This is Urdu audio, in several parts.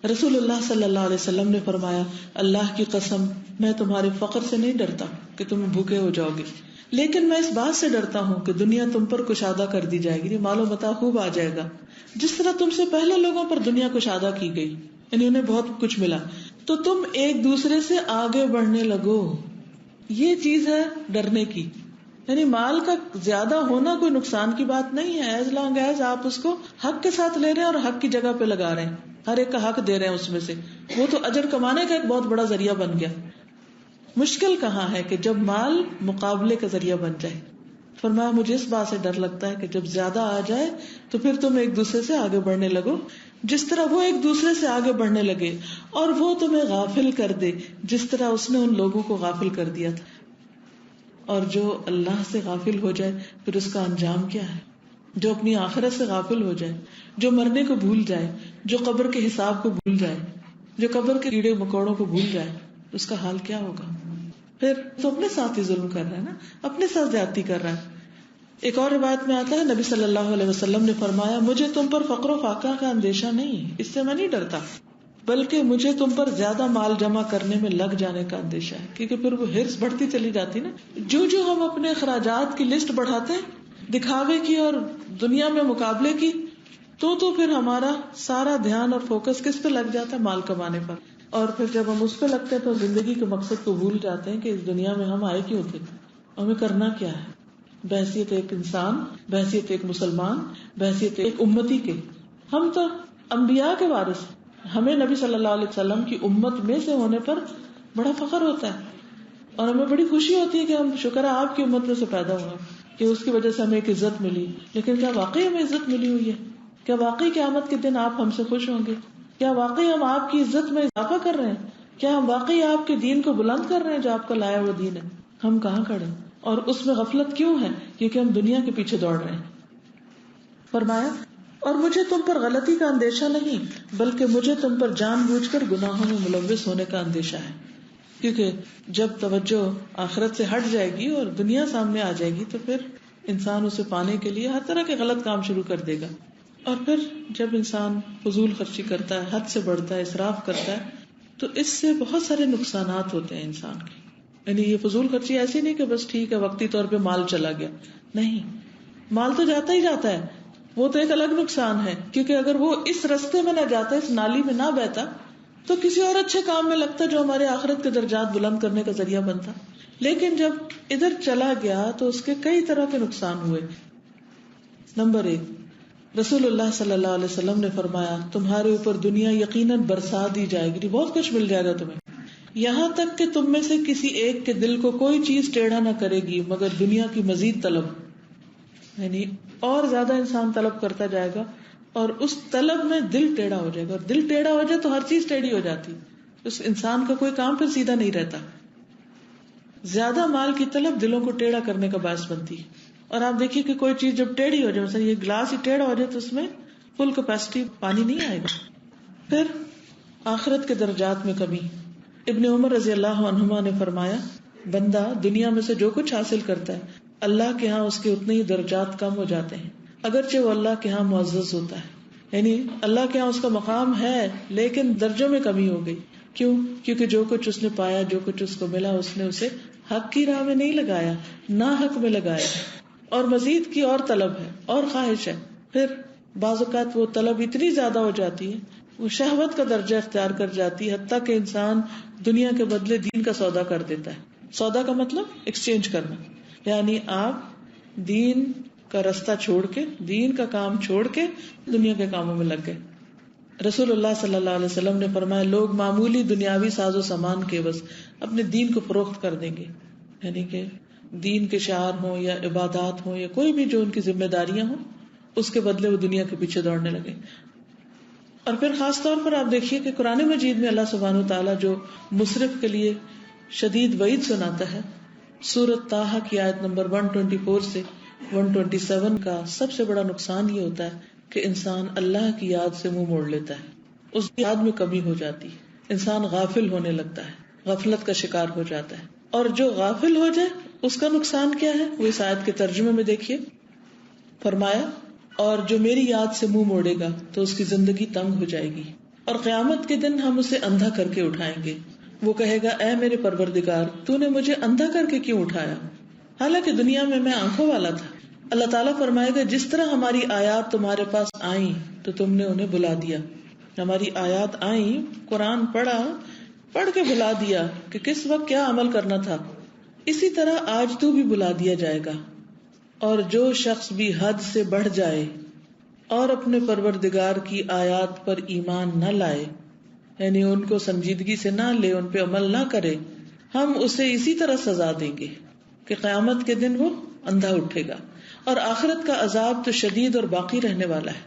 رسول اللہ صلی اللہ علیہ وسلم نے فرمایا اللہ کی قسم میں تمہارے فقر سے نہیں ڈرتا کہ تم بھوکے ہو جاؤ گے، لیکن میں اس بات سے ڈرتا ہوں کہ دنیا تم پر کشادہ کر دی جائے گی، مال و متاع خوب آ جائے گا جس طرح تم سے پہلے لوگوں پر دنیا کشادہ کی گئی، یعنی انہیں بہت کچھ ملا، تو تم ایک دوسرے سے آگے بڑھنے لگو. یہ چیز ہے ڈرنے کی. یعنی مال کا زیادہ ہونا کوئی نقصان کی بات نہیں ہے، ایز لانگ ایز آپ اس کو حق کے ساتھ لے رہے ہیں اور حق کی جگہ پہ لگا رہے ہیں، ہر ایک کا حق دے رہے ہیں اس میں سے، وہ تو اجر کمانے کا ایک بہت بڑا ذریعہ بن گیا. مشکل کہاں ہے کہ جب مال مقابلے کا ذریعہ بن جائے. فرمایا مجھے اس بات سے ڈر لگتا ہے کہ جب زیادہ آ جائے تو پھر تم ایک دوسرے سے آگے بڑھنے لگو جس طرح وہ ایک دوسرے سے آگے بڑھنے لگے، اور وہ تمہیں غافل کر دے جس طرح اس نے ان لوگوں کو غافل کر دیا تھا. اور جو اللہ سے غافل ہو جائے پھر اس کا انجام کیا ہے؟ جو اپنی آخرت سے غافل ہو جائے، جو مرنے کو بھول جائے، جو قبر کے حساب کو بھول جائے، جو قبر کے کیڑے مکوڑوں کو بھول جائے، اس کا حال کیا ہوگا؟ پھر تو اپنے ساتھ ہی ظلم کر رہا ہے نا، اپنے ساتھ زیادتی کر رہا ہے. ایک اور روایت میں آتا ہے نبی صلی اللہ علیہ وسلم نے فرمایا مجھے تم پر فقر و فاقہ کا اندیشہ نہیں، اس سے میں نہیں ڈرتا، بلکہ مجھے تم پر زیادہ مال جمع کرنے میں لگ جانے کا اندیشہ ہے، کیونکہ پھر وہ ہرس بڑھتی چلی جاتی نا. جو ہم اپنے اخراجات کی لسٹ بڑھاتے ہیں دکھاوے کی اور دنیا میں مقابلے کی، تو پھر ہمارا سارا دھیان اور فوکس کس پہ لگ جاتا ہے؟ مال کمانے پر. اور پھر جب ہم اس پہ لگتے ہیں تو زندگی کے مقصد کو بھول جاتے ہیں کہ اس دنیا میں ہم آئے کیوں تھے، ہمیں کرنا کیا ہے. بحیثیت ایک انسان، بحیثیت ایک مسلمان، بحیثیت ایک امتی کے، ہم تو انبیاء کے وارث ہیں. ہمیں نبی صلی اللہ علیہ وسلم کی امت میں سے ہونے پر بڑا فخر ہوتا ہے اور ہمیں بڑی خوشی ہوتی ہے کہ ہم شکر ہے آپ کی امت میں سے پیدا ہوئے کہ اس کی وجہ سے ہمیں ایک عزت ملی. لیکن کیا واقعی ہمیں عزت ملی ہوئی ہے؟ کیا واقعی قیامت کے دن آپ ہم سے خوش ہوں گے؟ کیا واقعی ہم آپ کی عزت میں اضافہ کر رہے ہیں؟ کیا ہم واقعی آپ کے دین کو بلند کر رہے ہیں جو آپ کا لایا ہوا دین ہے؟ ہم کہاں کھڑے اور اس میں غفلت کیوں ہے؟ کیونکہ ہم دنیا کے پیچھے دوڑ رہے ہیں. فرمایا اور مجھے تم پر غلطی کا اندیشہ نہیں بلکہ مجھے تم پر جان بوجھ کر گناہوں میں ملوث ہونے کا اندیشہ ہے. کیونکہ جب توجہ آخرت سے ہٹ جائے گی اور دنیا سامنے آ جائے گی تو پھر انسان اسے پانے کے لیے ہر طرح کے غلط کام شروع کر دے گا. اور پھر جب انسان فضول خرچی کرتا ہے، حد سے بڑھتا ہے، اسراف کرتا ہے، تو اس سے بہت سارے نقصانات ہوتے ہیں انسان کے. یعنی یہ فضول خرچی ایسی نہیں کہ بس ٹھیک ہے وقتی طور پہ مال چلا گیا، نہیں، مال تو جاتا ہی جاتا ہے، وہ تو ایک الگ نقصان ہے. کیونکہ اگر وہ اس رستے میں نہ جاتا، اس نالی میں نہ بہتا تو کسی اور اچھے کام میں لگتا جو ہمارے آخرت کے درجات بلند کرنے کا ذریعہ بنتا. لیکن جب ادھر چلا گیا تو اس کے کئی طرح کے نقصان ہوئے. نمبر 1، رسول اللہ صلی اللہ علیہ وسلم نے فرمایا تمہارے اوپر دنیا یقیناً برسا دی جائے گی، بہت کچھ مل جائے گا تمہیں، یہاں تک کہ تم میں سے کسی ایک کے دل کو کوئی چیز ٹیڑھا نہ کرے گی مگر دنیا کی مزید طلب. یعنی اور زیادہ انسان طلب کرتا جائے گا اور اس طلب میں دل ٹیڑھا ہو جائے گا، اور دل ٹیڑھا ہو جائے تو ہر چیز ٹیڑھی ہو جاتی، اس انسان کا کوئی کام پھر سیدھا نہیں رہتا. زیادہ مال کی طلب دلوں کو ٹیڑھا کرنے کا باعث بنتی ہے. اور آپ دیکھیے کہ کوئی چیز جب ٹیڑھی ہو جائے، مثلا یہ گلاس ہی ٹیڑھا ہو جائے تو اس میں فل کیپیسٹی پانی نہیں آئے گا. پھر آخرت کے درجات میں کمی. ابن عمر رضی اللہ عنہما نے فرمایا بندہ دنیا میں سے جو کچھ حاصل کرتا ہے اللہ کے ہاں اس کے اتنے ہی درجات کم ہو جاتے ہیں، اگرچہ وہ اللہ کے ہاں معزز ہوتا ہے. یعنی اللہ کے ہاں اس کا مقام ہے لیکن درجوں میں کمی ہو گئی. کیوں؟ کیونکہ جو کچھ اس نے پایا، جو کچھ اس کو ملا، اس نے اسے حق کی راہ میں نہیں لگایا، نہ حق میں لگایا، اور مزید کی اور طلب ہے اور خواہش ہے. پھر بعض اوقات وہ طلب اتنی زیادہ ہو جاتی ہے، وہ شہوت کا درجہ اختیار کر جاتی ہے، حتیٰ کہ انسان دنیا کے بدلے دین کا سودا کر دیتا ہے. سودا کا مطلب ایکسچینج کرنا، یعنی آپ دین کا رستہ چھوڑ کے، دین کا کام چھوڑ کے دنیا کے کاموں میں لگ گئے. رسول اللہ صلی اللہ علیہ وسلم نے فرمایا لوگ معمولی دنیاوی ساز و سامان کے بس اپنے دین کو فروخت کر دیں گے، یعنی کہ دین کے شعار ہوں یا عبادات ہوں یا کوئی بھی جو ان کی ذمہ داریاں ہوں، اس کے بدلے وہ دنیا کے پیچھے دوڑنے لگے. اور پھر خاص طور پر آپ دیکھیے کہ قرآن مجید میں اللہ سبحانہ وتعالیٰ جو مصرف کے لیے شدید وعید سناتا ہے، سورۃ طٰہٰ کی آیت نمبر 124 سے 127 کا سب سے بڑا نقصان یہ ہوتا ہے کہ انسان اللہ کی یاد سے منہ موڑ لیتا ہے، اس کی یاد میں کمی ہو جاتی ہے، انسان غافل ہونے لگتا ہے، غفلت کا شکار ہو جاتا ہے. اور جو غافل ہو جائے اس کا نقصان کیا ہے وہ اس آیت کے ترجمے میں دیکھیے. فرمایا اور جو میری یاد سے منہ موڑے گا تو اس کی زندگی تنگ ہو جائے گی اور قیامت کے دن ہم اسے اندھا کر کے اٹھائیں گے. وہ کہے گا اے میرے پروردگار تو نے مجھے اندھا کر کے کیوں اٹھایا حالانکہ دنیا میں میں آنکھوں والا تھا. اللہ تعالیٰ فرمائے گا جس طرح ہماری آیات تمہارے پاس آئیں تو تم نے انہیں بلا دیا. ہماری آیات آئیں، قرآن پڑھا، پڑھ کے بلا دیا کہ کس وقت کیا عمل کرنا تھا، اسی طرح آج تو بھی بلا دیا جائے گا. اور جو شخص بھی حد سے بڑھ جائے اور اپنے پروردگار کی آیات پر ایمان نہ لائے، یعنی ان کو سنجیدگی سے نہ لے، ان پہ عمل نہ کرے، ہم اسے اسی طرح سزا دیں گے کہ قیامت کے دن وہ اندھا اٹھے گا. اور آخرت کا عذاب تو شدید اور باقی رہنے والا ہے.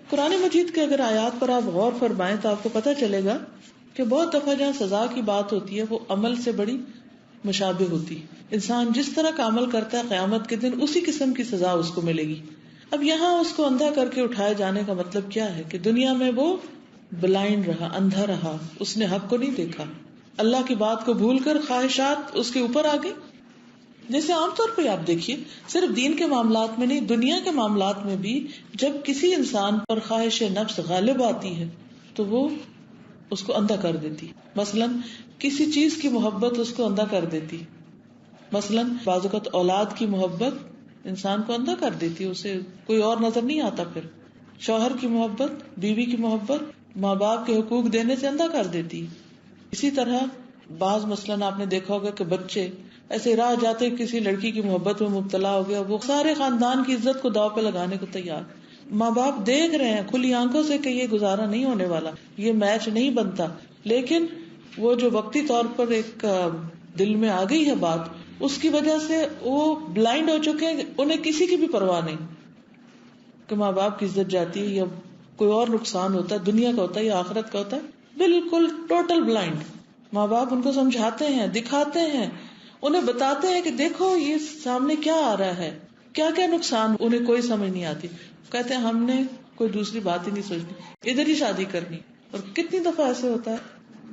قرآن مجید کے اگر آیات پر آپ غور فرمائیں تو آپ کو پتہ چلے گا کہ بہت دفعہ جہاں سزا کی بات ہوتی ہے وہ عمل سے بڑی مشابہ ہوتی. انسان جس طرح کا عمل کرتا ہے قیامت کے دن اسی قسم کی سزا اس کو ملے گی. اب یہاں اس کو اندھا کر کے اٹھائے جانے کا مطلب کیا ہے کہ دنیا میں وہ بلائنڈ رہا، اندھا رہا، اس نے حق کو نہیں دیکھا، اللہ کی بات کو بھول کر خواہشات اس کے اوپر آ گئی. جیسے عام طور پہ آپ دیکھیے صرف دین کے معاملات میں نہیں، دنیا کے معاملات میں بھی جب کسی انسان پر خواہش نفس غالب آتی ہے تو وہ اس کو اندھا کر دیتی. مثلا کسی چیز کی محبت اس کو اندھا کر دیتی. مثلا بعض اوقات اولاد کی محبت انسان کو اندھا کر دیتی، اسے کوئی اور نظر نہیں آتا. پھر شوہر کی محبت، بیوی کی محبت ماں باپ کے حقوق دینے سے اندھا کر دیتی. اسی طرح بعض مثلاً آپ نے دیکھا ہوگا کہ بچے ایسے راہ جاتے کسی لڑکی کی محبت میں مبتلا ہو گیا، وہ سارے خاندان کی عزت کو داؤ پہ لگانے کو تیار. ماں باپ دیکھ رہے ہیں کھلی آنکھوں سے کہ یہ گزارا نہیں ہونے والا، یہ میچ نہیں بنتا، لیکن وہ جو وقتی طور پر ایک دل میں آ گئی ہے بات، اس کی وجہ سے وہ بلائنڈ ہو چکے ہیں، انہیں کسی کی بھی پرواہ نہیں کہ ماں باپ کی عزت جاتی ہے یا کوئی اور نقصان ہوتا ہے، دنیا کا ہوتا ہے یا آخرت کا ہوتا ہے. بالکل ٹوٹل بلائنڈ. ماں باپ ان کو سمجھاتے ہیں، دکھاتے ہیں، انہیں بتاتے ہیں کہ دیکھو یہ سامنے کیا آ رہا ہے، کیا کیا نقصان، انہیں کوئی سمجھ نہیں آتی. کہتے ہیں ہم نے کوئی دوسری بات ہی نہیں سوچنی، ادھر ہی شادی کرنی. اور کتنی دفعہ ایسے ہوتا ہے.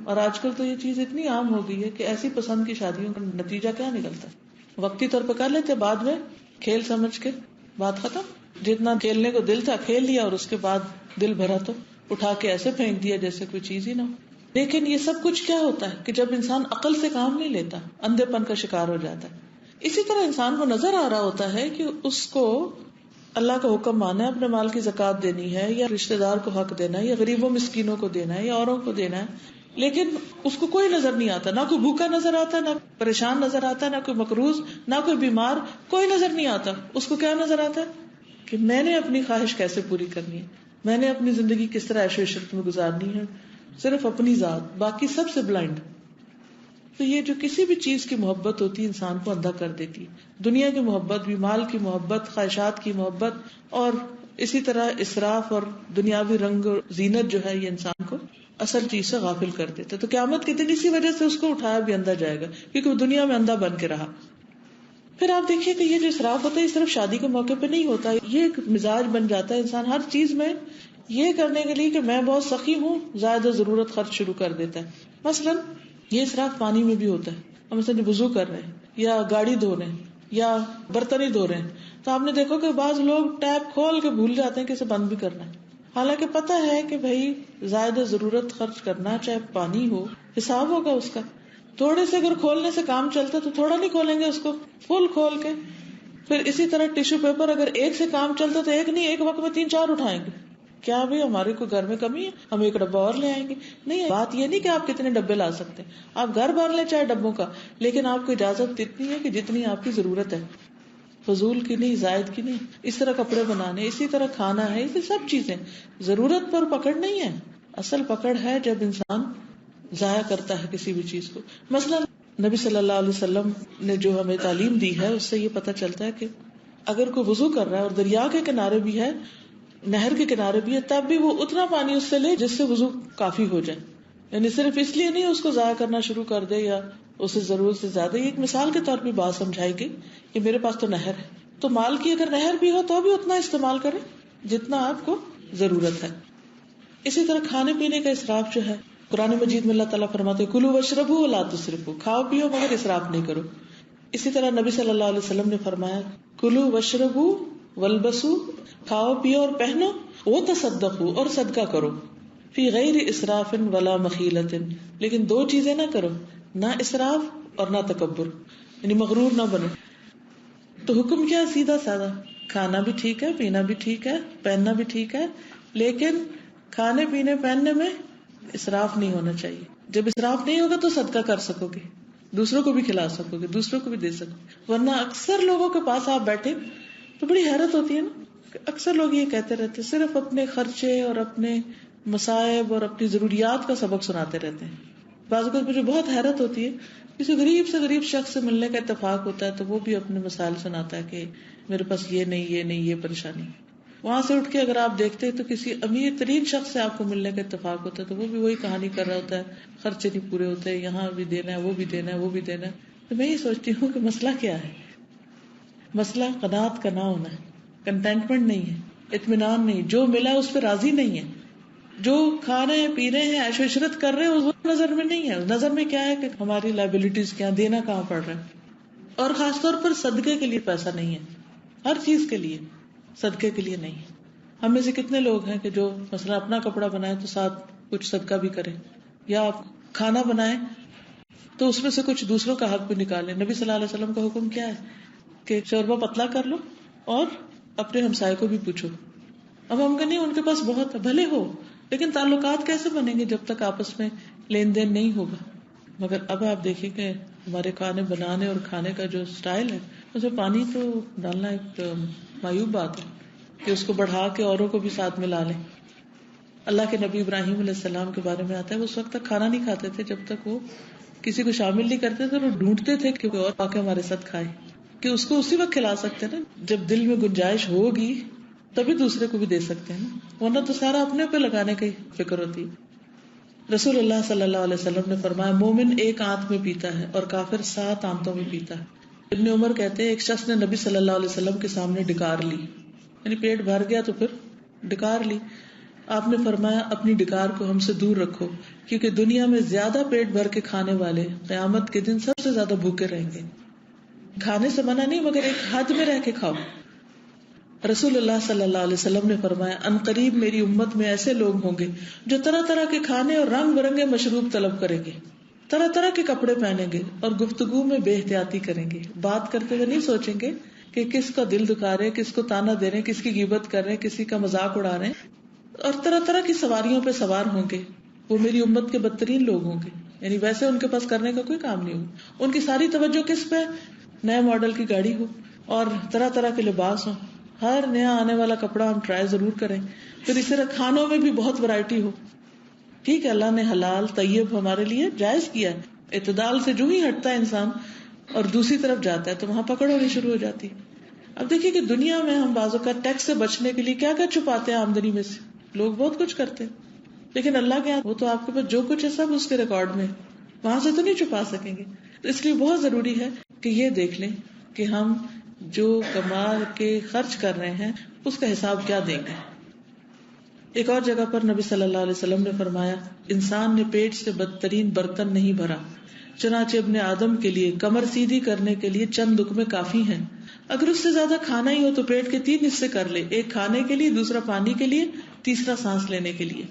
اور آج کل تو یہ چیز اتنی عام ہو گئی ہے کہ ایسی پسند کی شادیوں کا نتیجہ کیا نکلتا ہے، وقتی طور پہ کر لیتے، بعد میں کھیل سمجھ کے بات ختم. جتنا کھیلنے کو دل تھا کھیل لیا، اور اس کے بعد دل بھرا تو اٹھا کے ایسے پھینک دیا جیسے کوئی چیز ہی نہ ہو. لیکن یہ سب کچھ کیا ہوتا ہے کہ جب انسان عقل سے کام نہیں لیتا، اندھے پن کا شکار ہو جاتا ہے. اسی طرح انسان کو نظر آ رہا ہوتا ہے کہ اس کو اللہ کا حکم مانا ہے، اپنے مال کی زکات دینی ہے، یا رشتے دار کو حق دینا ہے، یا غریبوں مسکینوں کو دینا ہے، یا اوروں کو دینا ہے، لیکن اس کو کوئی نظر نہیں آتا. نہ کوئی بھوکا نظر آتا، نہ پریشان نظر آتا، نہ کوئی مقروض، نہ کوئی بیمار، کوئی نظر نہیں آتا. اس کو کیا نظر آتا ہے کہ میں نے اپنی خواہش کیسے پوری کرنی ہے، میں نے اپنی زندگی کس طرح عیش و عشرت میں گزارنی ہے، صرف اپنی ذات، باقی سب سے بلائنڈ. تو یہ جو کسی بھی چیز کی محبت ہوتی ہے انسان کو اندھا کر دیتی. دنیا کی محبت بھی، مال کی محبت، خواہشات کی محبت، اور اسی طرح اسراف اور دنیاوی رنگ اور زینت جو ہے یہ انسان کو اصل چیز سے غافل کر دیتے. تو قیامت کے دن اسی وجہ سے اس کو اٹھایا بھی اندھا جائے گا، کیونکہ وہ دنیا میں اندھا بن کے رہا. پھر آپ دیکھیے کہ یہ جو اسراف ہوتا ہے یہ صرف شادی کے موقع پہ نہیں ہوتا، یہ ایک مزاج بن جاتا ہے انسان ہر چیز میں یہ کرنے کے لیے کہ میں بہت سخی ہوں، زیادہ ضرورت خرچ شروع کر دیتا ہے. مثلا یہ اسراف پانی میں بھی ہوتا ہے. ہم مثلا وضو کر رہے ہیں یا گاڑی دھو رہے ہیں یا برتن ہی دھو رہے ہیں، تو آپ نے دیکھو کہ بعض لوگ ٹیپ کھول کے بھول جاتے ہیں کہ اسے بند بھی کرنا ہے، حالانکہ پتہ ہے کہ بھائی زیادہ ضرورت خرچ کرنا، چاہے پانی ہو، حساب ہوگا اس کا. تھوڑے سے اگر کھولنے سے کام چلتا تو تھوڑا نہیں کھولیں گے، اس کو فل کھول کے. پھر اسی طرح ٹیشو پیپر اگر ایک سے کام چلتا تو ایک نہیں، ایک وقت میں 3-4 اٹھائیں گے. کیا بھی ہمارے کو گھر میں کمی ہے، ہم ایک ڈبہ اور لے آئیں گے؟ نہیں. بات یہ نہیں کہ آپ کتنے ڈبے لا سکتے، آپ گھر بھر لیں چاہے ڈبوں کا، لیکن آپ کو اجازت اتنی ہے کہ جتنی آپ کی ضرورت ہے، فضول کی نہیں، زائد کی نہیں. اس طرح کپڑے بنانے، اسی طرح کھانا ہے، یہ سب چیزیں ضرورت پر پکڑ نہیں ہے. اصل پکڑ ہے جب انسان ضائع کرتا ہے کسی بھی چیز کو. مثلا نبی صلی اللہ علیہ وسلم نے جو ہمیں تعلیم دی ہے اس سے یہ پتہ چلتا ہے کہ اگر کوئی وضو کر رہا ہے اور دریا کے کنارے بھی ہے، نہر کے کنارے بھی ہے، تب بھی وہ اتنا پانی اس سے لے جس سے وضو کافی ہو جائے. یعنی صرف اس لیے نہیں اس کو ضائع کرنا شروع کر دے یا اسے ضرورت سے زیادہ. یہ ایک مثال کے طور پہ بات سمجھائی گئی کہ میرے پاس تو نہر ہے، تو مال کی اگر نہر بھی ہو تو بھی اتنا استعمال کریں جتنا آپ کو ضرورت ہے. اسی طرح کھانے پینے کا اسراف جو ہے، قرآن مجید میں اللہ تعالیٰ فرماتے کلوا واشربوا ولا تسرفوا، کھاؤ پیو مگر اسراف نہیں کرو. اسی طرح نبی صلی اللہ علیہ وسلم نے فرمایا کلوا واشربوا والبسوا، کھاؤ پیو اور پہنو، وتصدقوا اور صدقہ کرو. فی غیر اسراف ولا مخیلۃ، لیکن دو چیزیں نہ کرو، نہ اسراف اور نہ تکبر، یعنی مغرور نہ بنو. تو حکم کیا؟ سیدھا سادہ، کھانا بھی ٹھیک ہے، پینا بھی ٹھیک ہے، پہننا بھی ٹھیک ہے، لیکن کھانے پینے پہننے میں اسراف نہیں ہونا چاہیے. جب اسراف نہیں ہوگا تو صدقہ کر سکو گے، دوسروں کو بھی کھلا سکو گے، دوسروں کو بھی دے سکو گے. ورنہ اکثر لوگوں کے پاس آپ بیٹھے تو بڑی حیرت ہوتی ہے نا کہ اکثر لوگ یہ کہتے رہتے صرف اپنے خرچے اور اپنے مصائب اور اپنی ضروریات کا سبق سناتے رہتے ہیں. بعض اوقات مجھے بہت حیرت ہوتی ہے، کسی غریب سے غریب شخص سے ملنے کا اتفاق ہوتا ہے تو وہ بھی اپنے مسائل سناتا ہے کہ میرے پاس یہ نہیں، یہ نہیں، یہ پریشانی. وہاں سے اٹھ کے اگر آپ دیکھتے ہیں تو کسی امیر ترین شخص سے آپ کو ملنے کا اتفاق ہوتا ہے تو وہ بھی وہی کہانی کر رہا ہوتا ہے، خرچے نہیں پورے ہوتے، یہاں بھی دینا ہے، وہ بھی دینا ہے، وہ بھی دینا ہے. تو میں یہ سوچتی ہوں کہ مسئلہ کیا ہے؟ مسئلہ قناعت کا نہ ہونا ہے، کنٹینٹمنٹ نہیں ہے، اطمینان نہیں، جو ملا اس پہ راضی نہیں ہے. جو کھا رہے ہیں، پی رہے ہیں، عیش و عشرت کر رہے ہیں، وہ نظر میں نہیں ہے. نظر میں کیا ہے کہ ہماری لائبلٹیز کیا، دینا کہاں پڑ رہا ہے. اور خاص طور پر صدقے کے لیے پیسہ نہیں ہے، ہر چیز کے لیے، صدقے کے لیے نہیں. ہم میں سے کتنے لوگ ہیں کہ جو مثلا اپنا کپڑا بنائے تو ساتھ کچھ صدقہ بھی کریں، یا آپ کھانا بنائیں تو اس میں سے کچھ دوسروں کا حق بھی نکالیں. نبی صلی اللہ علیہ وسلم کا حکم کیا ہے کہ شوربہ پتلا کر لو اور اپنے ہمسائے کو بھی پوچھو. اب ہم کہ نہیں ان کے پاس بہت ہے، بھلے ہو، لیکن تعلقات کیسے بنیں گے جب تک آپس میں لین دین نہیں ہوگا. مگر اب آپ دیکھیں کہ ہمارے کھانے بنانے اور کھانے کا جو سٹائل ہے اس میں پانی تو ڈالنا ایک معیوب بات ہے کہ اس کو بڑھا کے اوروں کو بھی ساتھ ملا لیں. اللہ کے نبی ابراہیم علیہ السلام کے بارے میں آتا ہے وہ اس وقت تک کھانا نہیں کھاتے تھے جب تک وہ کسی کو شامل نہیں کرتے تھے. وہ ڈھونڈتے تھے کہ کوئی اور آ کے ہمارے ساتھ کھائے، کہ اس کو اسی وقت کھلا سکتے ہیں نا جب دل میں گنجائش ہوگی تبھی دوسرے کو بھی دے سکتے ہیں، ورنہ تو سارا اپنے پہ لگانے کی فکر ہوتی. رسول اللہ صلی اللہ علیہ وسلم نے فرمایا مومن ایک آنت میں پیتا ہے اور کافر 7 آنتوں میں پیتا ہے. ابن عمر کہتے ہیں ایک شخص نے نبی صلی اللہ علیہ وسلم کے سامنے ڈکار لی، یعنی پیٹ بھر گیا تو پھر ڈکار لی. آپ نے فرمایا اپنی ڈکار کو ہم سے دور رکھو، کیونکہ دنیا میں زیادہ پیٹ بھر کے کھانے والے قیامت کے دن سب سے زیادہ بھوکے رہیں گے. کھانے سے منع نہیں مگر ایک حد میں رہ کے کھاؤ. رسول اللہ صلی اللہ علیہ وسلم نے فرمایا ان قریب میری امت میں ایسے لوگ ہوں گے جو طرح طرح کے کھانے اور رنگ برنگے مشروب طلب کریں گے، طرح طرح کے کپڑے پہنیں گے اور گفتگو میں بے احتیاطی کریں گے. بات کرتے ہوئے نہیں سوچیں گے کہ کس کا دل دکھا رہے، کس کو تانا دے رہے، کس کی غیبت کر رہے، کسی کا مذاق اڑا رہے ہیں. اور طرح طرح کی سواریوں پہ سوار ہوں گے. وہ میری امت کے بدترین لوگ ہوں گے، یعنی ویسے ان کے پاس کرنے کا کوئی کام نہیں ہوگا. ان کی ساری توجہ کس پہ؟ نئے ماڈل کی گاڑی ہو اور طرح طرح کے لباس ہوں، ہر نیا آنے والا کپڑا ہم ٹرائی ضرور کریں. پھر اس طرح کھانوں میں بھی بہت ورائٹی ہو. ٹھیک ہے اللہ نے حلال طیب ہمارے لیے جائز کیا ہے، اعتدال سے جو ہی ہٹتا ہے انسان اور دوسری طرف جاتا ہے تو وہاں پکڑ ہونی شروع ہو جاتی. اب دیکھیے کہ دنیا میں ہم بعض اوقات ٹیکس سے بچنے کے لیے کیا کیا چھپاتے ہیں آمدنی میں سے، لوگ بہت کچھ کرتے ہیں، لیکن اللہ کے یہاں وہ تو آپ کے پاس جو کچھ ہے سب اس کے ریکارڈ میں، وہاں سے تو نہیں چھپا سکیں گے. تو اس لیے بہت ضروری ہے کہ یہ دیکھ لیں کہ ہم جو کما کے خرچ کر رہے ہیں اس کا حساب کیا دیں گے. ایک اور جگہ پر نبی صلی اللہ علیہ وسلم نے فرمایا انسان نے پیٹ سے بدترین برتن نہیں بھرا، چنانچہ ابن آدم کے لیے کمر سیدھی کرنے کے لیے چند لقمے کافی ہیں. اگر اس سے زیادہ کھانا ہی ہو تو پیٹ کے 3 حصے کر لے، ایک کھانے کے لیے، دوسرا پانی کے لیے، تیسرا سانس لینے کے لیے.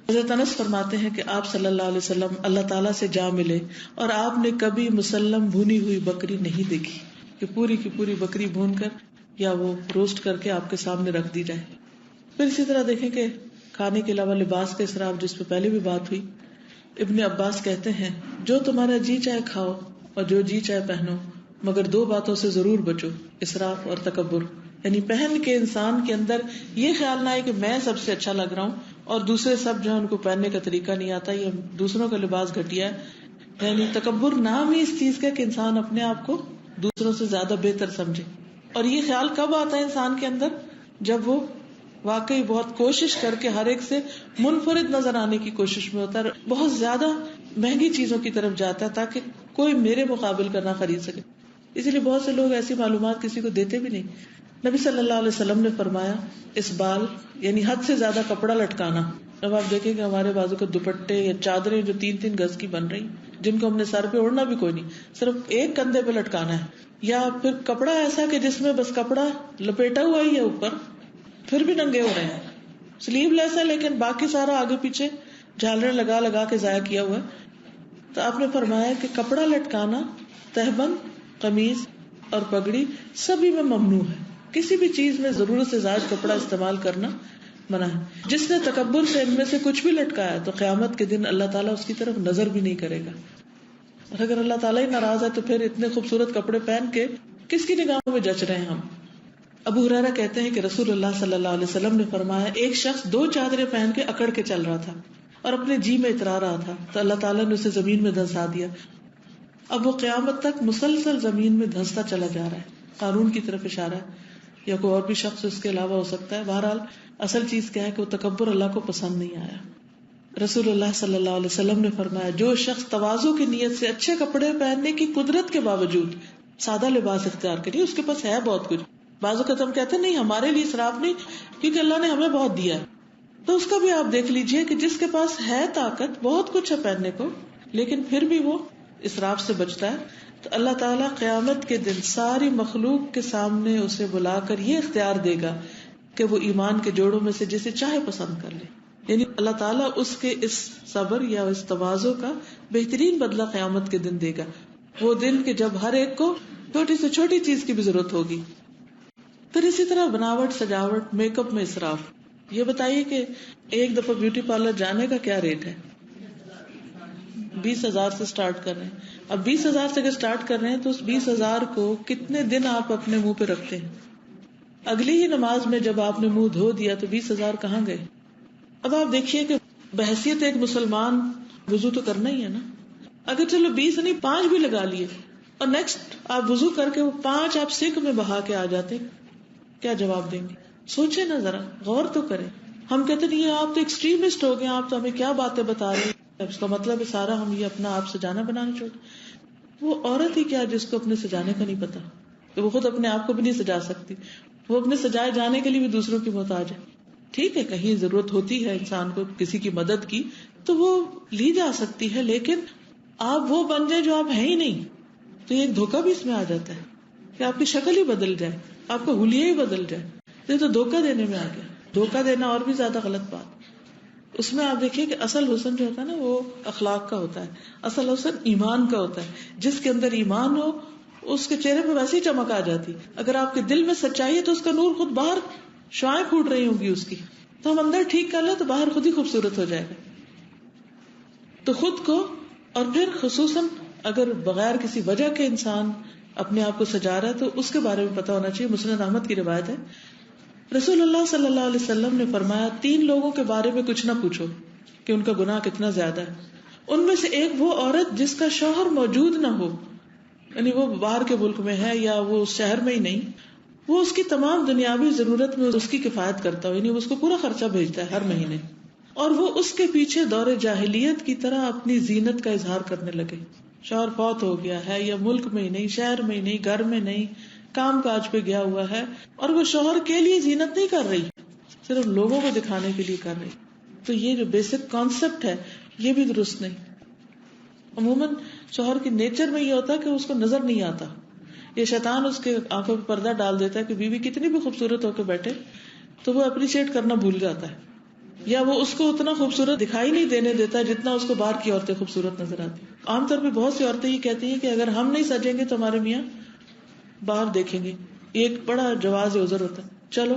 حضرت انس فرماتے ہیں کہ آپ صلی اللہ علیہ وسلم اللہ تعالیٰ سے جا ملے اور آپ نے کبھی مسلم بھونی ہوئی بکری نہیں دیکھی کہ پوری کی پوری بکری بھون کر یا وہ روسٹ کر کے آپ کے سامنے رکھ دی جائے. پھر اسی طرح دیکھیں کہ کھانے کے علاوہ لباس کا اسراف جس پہ پہلے بھی بات ہوئی. ابن عباس کہتے ہیں جو تمہارا جی چاہے کھاؤ اور جو جی چاہے پہنو، مگر 2 باتوں سے ضرور بچو، اسراف اور تکبر. یعنی پہن کے انسان کے اندر یہ خیال نہ آئے کہ میں سب سے اچھا لگ رہا ہوں اور دوسرے سب جو ان کو پہننے کا طریقہ نہیں آتا، یہ دوسروں کا لباس گھٹیا ہے. یعنی تکبر نام ہی اس چیز کا کہ انسان اپنے آپ کو دوسروں سے زیادہ بہتر سمجھے. اور یہ خیال کب آتا ہے انسان کے اندر؟ جب وہ واقعی بہت کوشش کر کے ہر ایک سے منفرد نظر آنے کی کوشش میں ہوتا ہے، بہت زیادہ مہنگی چیزوں کی طرف جاتا ہے تاکہ کوئی میرے مقابل کرنا خرید سکے. اسی لیے بہت سے لوگ ایسی معلومات کسی کو دیتے بھی نہیں. نبی صلی اللہ علیہ وسلم نے فرمایا اس بال یعنی حد سے زیادہ کپڑا لٹکانا. اب آپ دیکھیں کہ ہمارے بازو کے دوپٹے یا چادریں جو 3-3 گز کی بن رہی، جن کو ہم نے سر پہ اوڑھنا بھی کوئی نہیں، صرف ایک کندھے پہ لٹکانا ہے، یا پھر کپڑا ایسا کہ جس میں بس کپڑا لپیٹا ہوا ہی ہے اوپر، پھر بھی ننگے ہو رہے ہیں. سلیو لیس ہے لیکن باقی سارا آگے پیچھے جھالر لگا لگا کے ضائع کیا ہوا ہے۔ تو آپ نے فرمایا کہ کپڑا لٹکانا، تہبند، قمیض اور پگڑی سبھی میں ممنوع ہے۔ کسی بھی چیز میں ضرورت سے زائد کپڑا استعمال کرنا منع ہے۔ جس نے تکبر سے ان میں سے کچھ بھی لٹکایا تو قیامت کے دن اللہ تعالیٰ اس کی طرف نظر بھی نہیں کرے گا، اور اگر اللہ تعالیٰ ہی ناراض ہے تو پھر اتنے خوبصورت کپڑے پہن کے کس کی نگاہوں میں جچ رہے ہیں ہم۔ ابو ہریرہ کہتے ہیں کہ رسول اللہ صلی اللہ علیہ وسلم نے فرمایا، ایک شخص 2 چادریں پہن کے اکڑ کے چل رہا تھا اور اپنے جی میں اترا رہا تھا تو اللہ تعالیٰ نے اسے زمین میں دھنسا دیا۔ اب وہ قیامت تک مسلسل زمین میں دھنستا چلا جا رہا ہے۔ قارون کی طرف اشارہ ہے، یا کوئی اور بھی شخص اس کے علاوہ ہو سکتا ہے۔ بہرحال اصل چیز کیا ہے کہ وہ تکبر اللہ کو پسند نہیں آیا۔ رسول اللہ صلی اللہ علیہ وسلم نے فرمایا، جو شخص تواضع کی نیت سے اچھے کپڑے پہننے کی قدرت کے باوجود سادہ لباس اختیار کرے، اس کے پاس ہے بہت کچھ، بعض اوقات ہم کہتے ہیں نہیں ہمارے لیے اسراف نہیں کیونکہ اللہ نے ہمیں بہت دیا ہے، تو اس کا بھی آپ دیکھ لیجئے کہ جس کے پاس ہے طاقت، بہت کچھ ہے پہننے کو، لیکن پھر بھی وہ اسراف سے بچتا ہے، تو اللہ تعالیٰ قیامت کے دن ساری مخلوق کے سامنے اسے بلا کر یہ اختیار دے گا کہ وہ ایمان کے جوڑوں میں سے جسے چاہے پسند کر لے۔ یعنی اللہ تعالیٰ اس کے اس صبر یا اس تواضع کا بہترین بدلہ قیامت کے دن دے گا، وہ دن کہ جب ہر ایک کو چھوٹی سے چھوٹی چیز کی بھی ضرورت ہوگی۔ پھر اسی طرح بناوٹ، سجاوٹ، میک اپ میں اسراف۔ یہ بتائیے کہ ایک دفعہ بیوٹی پارلر جانے کا کیا ریٹ ہے؟ 20,000 سے سٹارٹ کر رہے ہیں۔ اب 20,000 سے اگر سٹارٹ کر رہے ہیں تو اس 20,000 کو کتنے دن آپ اپنے منہ پہ رکھتے ہیں؟ اگلی ہی نماز میں جب آپ نے منہ دھو دیا تو 20,000 کہاں گئے؟ اب آپ دیکھیے کہ بحیثیت ایک مسلمان وضو تو کرنا ہی ہے نا، اگر چلو 20 نہیں 5 بھی لگا لیے اور نیکسٹ آپ وضو کر کے وہ 5 آپ سنک میں بہا کے آ جاتے، کیا جواب دیں گے؟ سوچے نا ذرا، غور تو کریں۔ ہم کہتے نہیں یہ آپ تو ایکسٹریمسٹ ہو گئے، آپ تو ہمیں کیا باتیں بتا رہے ہیں، اس کا مطلب ہے سارا ہم یہ اپنا آپ سجانا بنانا چھوڑ۔ وہ عورت ہی کیا جس کو اپنے سجانے کا نہیں پتا، کہ وہ خود اپنے آپ کو بھی نہیں سجا سکتی، وہ اپنے سجائے جانے کے لیے بھی دوسروں کی محتاج ہے۔ ٹھیک ہے کہیں ضرورت ہوتی ہے انسان کو کسی کی مدد کی تو وہ لی جا سکتی ہے، لیکن آپ وہ بن جائے جو آپ ہیں ہی نہیں، تو یہ ایک دھوکہ بھی اس میں آ جاتا ہے کہ آپ کی شکل ہی بدل جائے، آپ کا حلیہ ہی بدل جائے، یہ تو دھوکہ دینے میں آ گیا۔ دھوکہ دینا اور بھی زیادہ غلط بات۔ اس میں آپ دیکھیے کہ اصل حسن جو ہوتا ہے نا وہ اخلاق کا ہوتا ہے، اصل حسن ایمان کا ہوتا ہے۔ جس کے اندر ایمان ہو اس کے چہرے پہ ویسے ہی چمک آ جاتی، اگر آپ کے دل میں سچائی ہے تو اس کا نور خود باہر شعائیں پھوٹ رہی ہوں گی اس کی، تو ہم اندر ٹھیک کر لیں تو باہر خود ہی خوبصورت ہو جائے گا۔ تو خود کو، اور پھر خصوصاً اگر بغیر کسی وجہ کے انسان اپنے آپ کو سجا رہا ہے تو اس کے بارے میں پتا ہونا چاہیے۔ مسند احمد کی روایت ہے، رسول اللہ صلی اللہ علیہ وسلم نے فرمایا 3 لوگوں کے بارے میں کچھ نہ پوچھو کہ ان کا گناہ کتنا زیادہ ہے۔ ان میں سے ایک وہ عورت جس کا شوہر موجود نہ ہو، یعنی وہ باہر کے ملک میں ہے یا وہ اس شہر میں ہی نہیں، وہ اس کی تمام دنیاوی ضرورت میں اس کی کفایت کرتا ہو، یعنی وہ اس کو پورا خرچہ بھیجتا ہے ہر مہینے، اور وہ اس کے پیچھے دور جاہلیت کی طرح اپنی زینت کا اظہار کرنے لگے۔ شوہر فوت ہو گیا ہے یا ملک میں ہی نہیں، شہر میں ہی نہیں، گھر میں نہیں، کام کاج پہ گیا ہوا ہے، اور وہ شوہر کے لیے زینت نہیں کر رہی، صرف لوگوں کو دکھانے کے لیے کر رہی۔ تو یہ جو بیسک کانسیپٹ ہے یہ بھی درست نہیں۔ عموماً شوہر کی نیچر میں یہ ہوتا ہے کہ اس کو نظر نہیں آتا، یہ شیطان اس کے آنکھوں پہ پردہ ڈال دیتا ہے کہ بیوی کتنی بھی خوبصورت ہو کے بیٹھے تو وہ اپریشیٹ کرنا بھول جاتا ہے، یا وہ اس کو اتنا خوبصورت دکھائی نہیں دینے دیتا جتنا اس کو باہر کی عورتیں خوبصورت نظر آتی۔ عام طور پہ بہت سی عورتیں یہ کہتی ہیں کہ اگر ہم نہیں سجیں گے تو ہمارے میاں باہر دیکھیں گے، یہ ایک بڑا جواز عذر ہوتا ہے۔ چلو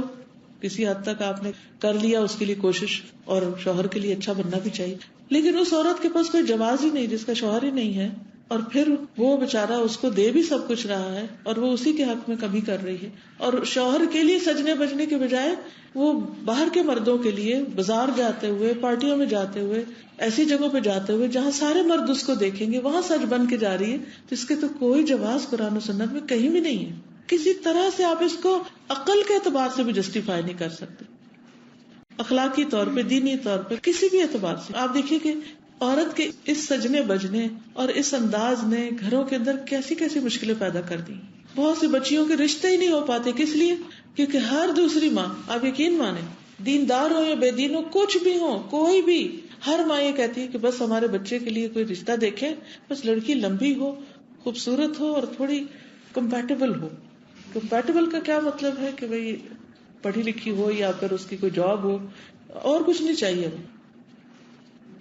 کسی حد تک آپ نے کر لیا اس کے لیے کوشش، اور شوہر کے لیے اچھا بننا بھی چاہیے، لیکن اس عورت کے پاس کوئی جواز ہی نہیں جس کا شوہر ہی نہیں ہے، اور پھر وہ بیچارہ اس کو دے بھی سب کچھ رہا ہے اور وہ اسی کے حق میں کمی کر رہی ہے، اور شوہر کے لیے سجنے بجنے کے بجائے وہ باہر کے مردوں کے لیے بازار جاتے ہوئے، پارٹیوں میں جاتے ہوئے، ایسی جگہوں پہ جاتے ہوئے جہاں سارے مرد اس کو دیکھیں گے وہاں سج بن کے جا رہی ہے، تو اس کے تو کوئی جواز قرآن و سنت میں کہیں بھی نہیں ہے۔ کسی طرح سے آپ اس کو عقل کے اعتبار سے بھی جسٹیفائی نہیں کر سکتے، اخلاقی طور پہ، دینی طور پہ، کسی بھی اعتبار سے۔ آپ دیکھیے کہ عورت کے اس سجنے بجنے اور اس انداز نے گھروں کے اندر کیسی کیسی مشکلیں پیدا کر دی۔ بہت سی بچیوں کے رشتے ہی نہیں ہو پاتے، کس لیے؟ کیونکہ ہر دوسری ماں، آپ یقین مانیں، دیندار ہو یا بے دین ہو، کچھ بھی ہو، کوئی بھی، ہر ماں یہ کہتی ہے کہ بس ہمارے بچے کے لیے کوئی رشتہ دیکھیں، بس لڑکی لمبی ہو، خوبصورت ہو اور تھوڑی کمپیٹیبل ہو۔ کمپیٹیبل کا کیا مطلب ہے کہ بھئی پڑھی لکھی ہو یا پھر اس کی کوئی جاب ہو، اور کچھ نہیں چاہیے.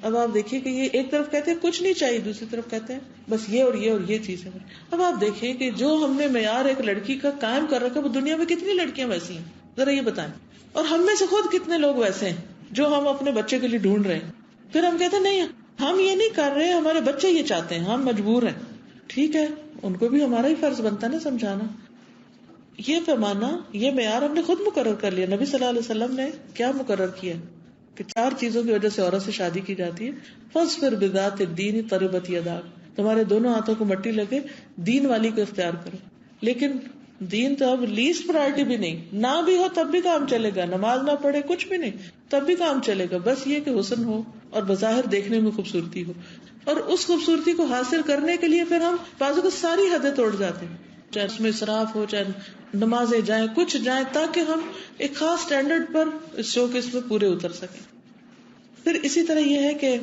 اب آپ دیکھیے کہ یہ ایک طرف کہتے ہیں کچھ نہیں چاہیے, دوسری طرف کہتے ہیں بس یہ اور یہ اور یہ چیز ہے. اب آپ دیکھیں کہ جو ہم نے معیار ایک لڑکی کا قائم کر رکھا, وہ دنیا میں کتنی لڑکیاں ویسی ہیں, ذرا یہ بتائیں. اور ہم میں سے خود کتنے لوگ ویسے ہیں جو ہم اپنے بچے کے لیے ڈھونڈ رہے ہیں. پھر ہم کہتے ہیں نہیں, ہم یہ نہیں کر رہے, ہمارے بچے یہ چاہتے ہیں, ہم مجبور ہیں. ٹھیک ہے, ان کو بھی ہمارا ہی فرض بنتا ہے نا سمجھانا. یہ پیمانہ, یہ معیار ہم نے خود مقرر کر لیا. نبی صلی اللہ علیہ وسلم نے کیا مقرر کیا کہ 4 چیزوں کی وجہ سے عورت سے شادی کی جاتی ہے. فاصبر بذات الدین تربت یداک, تمہارے دونوں ہاتھوں کو مٹی لگے, دین والی کو اختیار کرو. لیکن دین تو اب لیسٹ پرائرٹی بھی نہیں, نہ بھی ہو تب بھی کام چلے گا, نماز نہ پڑھے کچھ بھی نہیں تب بھی کام چلے گا, بس یہ کہ حسن ہو اور بظاہر دیکھنے میں خوبصورتی ہو. اور اس خوبصورتی کو حاصل کرنے کے لیے پھر ہم بازو کو ساری حدیں توڑ جاتے ہیں, چاہے اس میں اسراف ہو, چاہے نمازیں جائیں, کچھ جائیں, تاکہ ہم ایک خاص سٹینڈرڈ پر اس شو کے اس میں پورے اتر سکیں. پھر اسی طرح یہ ہے کہ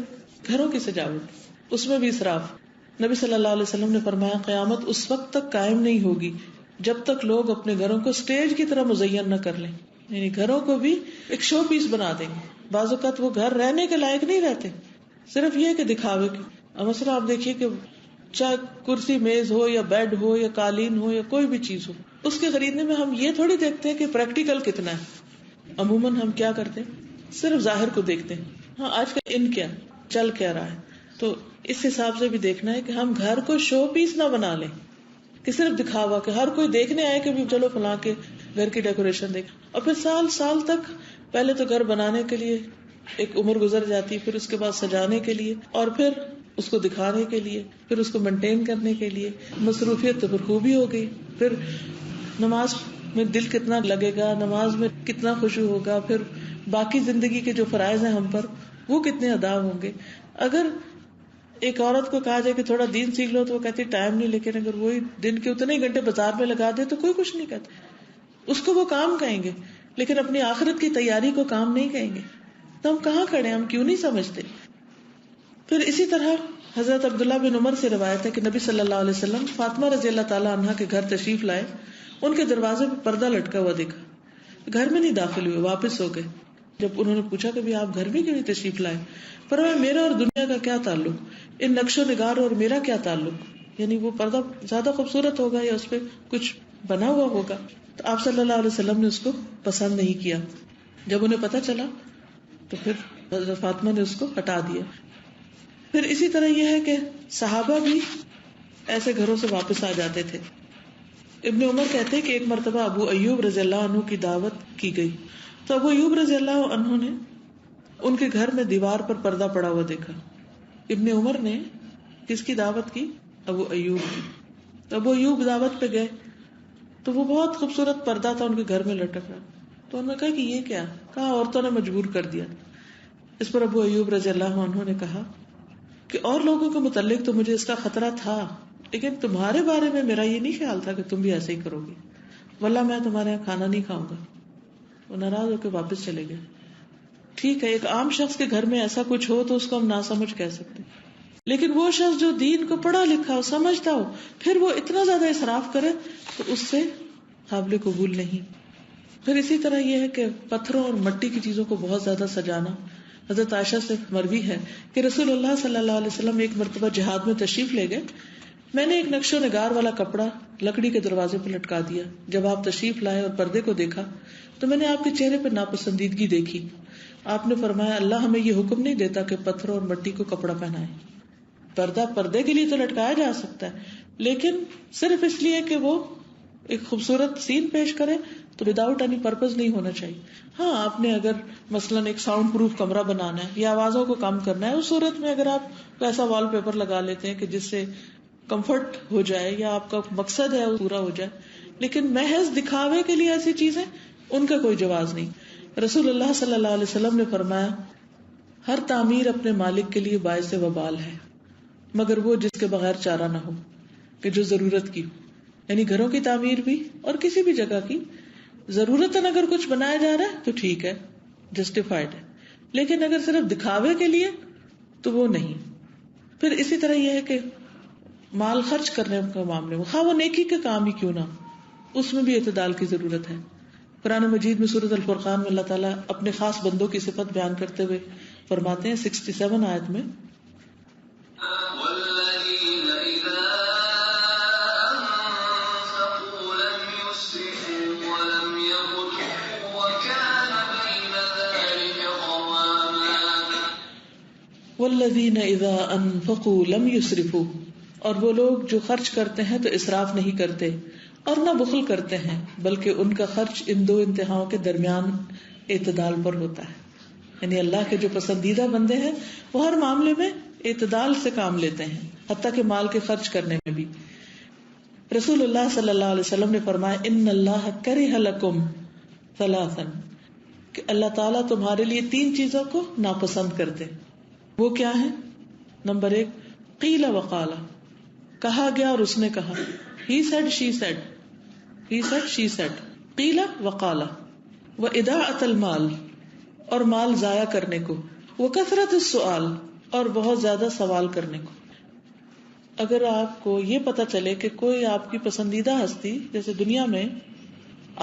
گھروں کی سجاوٹ, اس میں بھی اسراف. نبی صلی اللہ علیہ وسلم نے فرمایا قیامت اس وقت تک قائم نہیں ہوگی جب تک لوگ اپنے گھروں کو سٹیج کی طرح مزین نہ کر لیں, یعنی گھروں کو بھی ایک شو پیس بنا دیں گے. بعض اوقات وہ گھر رہنے کے لائق نہیں رہتے, صرف یہ کہ دکھاوے کے. مثلا آپ دیکھیے کہ چاہے کرسی میز ہو یا بیڈ ہو یا قالین ہو یا کوئی بھی چیز ہو, اس کے خریدنے میں ہم یہ تھوڑی دیکھتے ہیں کہ پریکٹیکل کتنا ہے. عموماً ہم کیا کرتے ہیں, صرف ظاہر کو دیکھتے ہیں. ہاں آج کل ان کیا چل کیا رہا ہے, تو اس حساب سے بھی دیکھنا ہے کہ ہم گھر کو شو پیس نہ بنا لیں کہ صرف دکھاوا, کہ ہر کوئی دیکھنے آئے کہ بھی چلو فلاں کے گھر کی ڈیکوریشن دیکھ. اور پھر سال سال تک پہلے تو گھر بنانے کے لیے ایک عمر گزر جاتی, پھر اس کے بعد سجانے کے لیے, اور پھر اس کو دکھانے کے لیے, پھر اس کو مینٹین کرنے کے لیے مصروفیت تو پھر خوبی ہو گئی. پھر نماز میں دل کتنا لگے گا, نماز میں کتنا خشوع ہوگا, پھر باقی زندگی کے جو فرائض ہیں ہم پر وہ کتنے ادا ہوں گے. اگر ایک عورت کو کہا جائے کہ تھوڑا دین سیکھ لو تو وہ کہتی ٹائم نہیں, لیکن اگر وہی دن کے اتنے گھنٹے بازار میں لگا دے تو کوئی کچھ نہیں کہتا, اس کو وہ کام کہیں گے, لیکن اپنی آخرت کی تیاری کو کام نہیں کہیں گے. تو ہم کہاں کھڑے, ہم کیوں نہیں سمجھتے. پھر اسی طرح حضرت عبداللہ بن عمر سے روایت ہے کہ نبی صلی اللہ علیہ وسلم فاطمہ رضی اللہ تعالیٰ عنہا کے گھر تشریف لائے. ان کے دروازے پہ پردہ لٹکا ہوا دیکھا, گھر میں نہیں داخل ہوئے, واپس ہو گئے. جب انہوں نے پوچھا کہ آپ گھر میں کیوں نہیں تشریف لائے, فرمایا میرا اور دنیا کا کیا تعلق, ان نقش و نگار اور میرا کیا تعلق, یعنی وہ پردہ زیادہ خوبصورت ہوگا یا اس پہ کچھ بنا ہوا ہوگا. تو آپ صلی اللہ علیہ وسلم نے اس کو پسند نہیں کیا. جب انہیں پتا چلا تو پھر حضرت فاطمہ نے اس کو ہٹا دیا. پھر اسی طرح یہ ہے کہ صحابہ بھی ایسے گھروں سے واپس آ جاتے تھے. ابن عمر کہتے ہیں کہ ایک مرتبہ ابو ایوب رضی اللہ عنہ کی دعوت کی گئی, تو ابو ایوب رضی اللہ عنہ نے ان کے گھر میں دیوار پر پردہ پڑا ہوا دیکھا. ابن عمر نے کس کی دعوت کی, ابو ایوب کی. تو ابو ایوب دعوت پہ گئے تو وہ بہت خوبصورت پردہ تھا ان کے گھر میں لٹک رہا. تو انہوں نے کہا کہ یہ کیا, کہا عورتوں نے مجبور کر دیا. اس پر ابو ایوب رضی اللہ عنہ نے کہا کہ اور لوگوں کے متعلق تو مجھے اس کا خطرہ تھا, لیکن تمہارے بارے میں میرا یہ نہیں خیال تھا کہ تم بھی ایسے ہی کرو گے, واللہ میں تمہارے یہاں کھانا نہیں کھاؤں گا. وہ ناراض ہو کے واپس چلے گئے. ٹھیک ہے, ایک عام شخص کے گھر میں ایسا کچھ ہو تو اس کو ہم ناسمجھ کہہ سکتے, لیکن وہ شخص جو دین کو پڑھا لکھا ہو, سمجھتا ہو, پھر وہ اتنا زیادہ اسراف کرے تو اس سے قابل قبول نہیں. پھر اسی طرح یہ ہے کہ پتھروں اور مٹی کی چیزوں کو بہت زیادہ سجانا. حضرت عائشہ سے مروی ہے کہ رسول اللہ صلی اللہ علیہ وسلم ایک مرتبہ جہاد میں تشریف لے گئے. میں نے ایک نقش و نگار والا کپڑا لکڑی کے دروازے پر لٹکا دیا. جب آپ تشریف لائے اور پردے کو دیکھا تو میں نے آپ کے چہرے پر ناپسندیدگی دیکھی. آپ نے فرمایا اللہ ہمیں یہ حکم نہیں دیتا کہ پتھروں اور مٹی کو کپڑا پہنائے. پردہ پردے کے لیے تو لٹکایا جا سکتا ہے, لیکن صرف اس لیے کہ وہ ایک خوبصورت سین پیش کرے تو وداؤٹ اینی پرپز نہیں ہونا چاہیے. ہاں آپ نے اگر مثلاً ایک ساؤنڈ پروف کمرہ بنانا ہے یا آوازوں کو کم کرنا ہے, اس صورت میں اگر آپ ایسا وال پیپر لگا لیتے ہیں کہ جس سے کمفرٹ ہو جائے یا آپ کا مقصد ہے وہ پورا ہو جائے, لیکن محض دکھاوے کے لیے ایسی چیزیں ان کا کوئی جواز نہیں. رسول اللہ صلی اللہ علیہ وسلم نے فرمایا ہر تعمیر اپنے مالک کے لیے باعث وبال ہے, مگر وہ جس کے بغیر چارہ نہ ہو, کہ جو ضرورت کی. یعنی گھروں کی تعمیر بھی اور کسی بھی جگہ کی ضرورتاً اگر کچھ بنایا جا رہا ہے تو ٹھیک ہے, جسٹیفائڈ ہے, لیکن اگر صرف دکھاوے کے لیے تو وہ نہیں. پھر اسی طرح یہ ہے کہ مال خرچ کرنے کا معاملے میں, خواہ وہ نیکی کے کام ہی کیوں نہ, اس میں بھی اعتدال کی ضرورت ہے. قرآن مجید میں سورۃ الفرقان میں اللہ تعالیٰ اپنے خاص بندوں کی صفت بیان کرتے ہوئے فرماتے ہیں 67 آیت میں، والذین اذا انفقوا لم يسرفوا ولم يقتروا وكان بين ذلك قواما. والذین اذا انفقوا لم يسرفوا، اور وہ لوگ جو خرچ کرتے ہیں تو اسراف نہیں کرتے اور نہ بخل کرتے ہیں، بلکہ ان کا خرچ ان دو انتہاؤں کے درمیان اعتدال پر ہوتا ہے. یعنی اللہ کے جو پسندیدہ بندے ہیں وہ ہر معاملے میں اعتدال سے کام لیتے ہیں، حتیٰ کہ مال کے خرچ کرنے میں بھی. رسول اللہ صلی اللہ علیہ وسلم نے فرمایا ان اللہ کرہ لکم ثلاثا، کہ اللہ تعالیٰ تمہارے لیے 3 چیزوں کو ناپسند کرتے. وہ کیا ہیں؟ نمبر 1 قیل وقال، کہا گیا اور اس نے کہا. He said, she said. He said, she said. قیل وقال. واضاعۃ المال، اور مال ضائع کرنے کو. وکثرت السؤال، اور بہت زیادہ سوال کرنے کو. اگر آپ کو یہ پتا چلے کہ کوئی آپ کی پسندیدہ ہستی جیسے دنیا میں